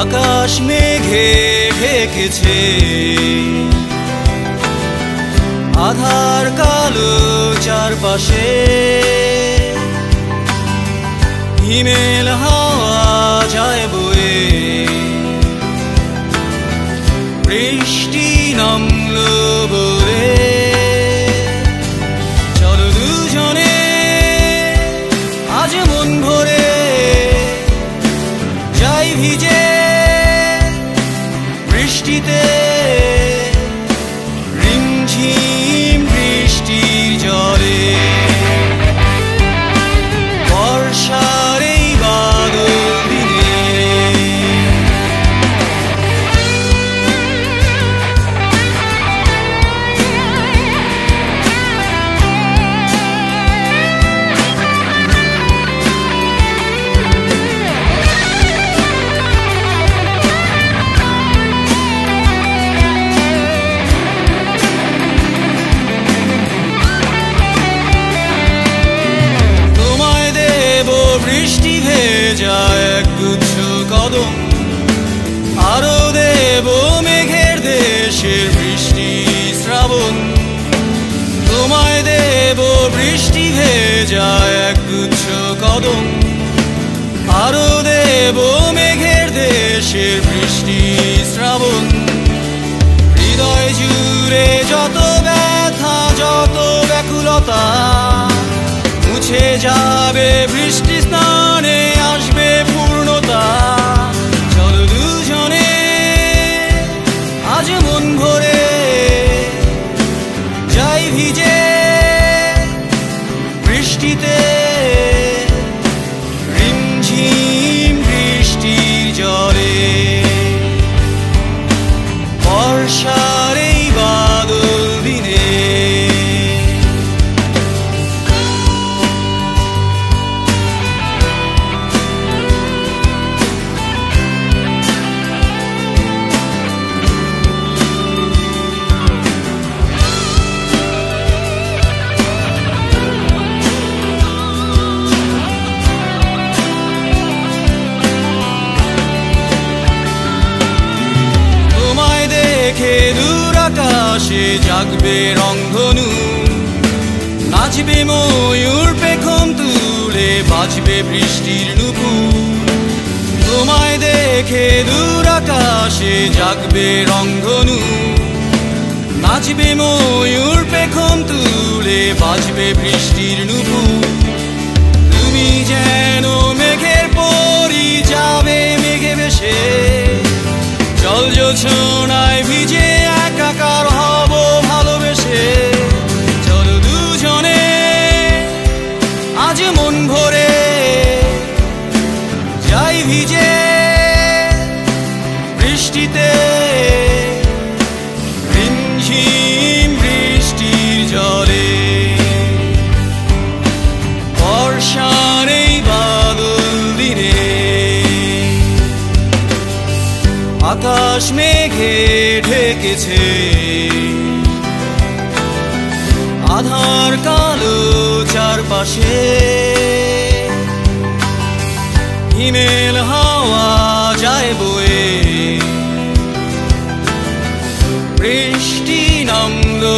আকাশ মেঘে ঢেকেছে, আধার কালো চারপাশে, হিমেল হাওয়া যায় বয়ে, বৃষ্টি নামলো বলে। চলো দুজনে আজ মন ভরে যাই ভিজে বৃষ্টিতে, রিমঝিম বৃষ্টির জলে। বর্ষার এই বাদল দিনে বৃষ্টি ভেজা একগুচ্ছ কদম, আরো দেব মেঘের দেশের বৃষ্টি শ্রাবণ। তোমায় দেব বৃষ্টি ভেজা একগুচ্ছ কদম, আরো দেব মেঘের দেশের বৃষ্টি শ্রাবণ। হৃদয় জুড়ে যত ব্যথা যত ব্যাকুলতা মুছে যাবে বৃষ্টি স্নানে, আসবে পূর্ণতা। চলো দুজনে আজ মন ভরে যাই ভিজে বৃষ্টিতে, রিমঝিম বৃষ্টির জলে। বর্ষার এই বাদল দিনে দূর আকাশে জাগবে রংধনু, নাচবে ময়ূর পেখম তুলে, বাজবে বৃষ্টির নুপুর। তোমায় দেখে দূর আকাশে জাগবে রংধনু, নাচবে ময়ূর পেখম তুলে, বাজবে বৃষ্টির নুপুর। তুমি যেন মেঘের পরি, যাবে মেঘে ভেসে, জল জোছনায় ভিজে একাকার হব ভালোবেসে। চলো দুজনে আজ মন ভরে যাই ভিজে বৃষ্টিতে, রিমঝিম বৃষ্টির জলে। বর্ষার এই বাদল দিনে আকাশ মেঘে ঢেকেছে, আধার কালো চারপাশে, হিমেল হাওয়া যায় বয়ে, বৃষ্টি নামলো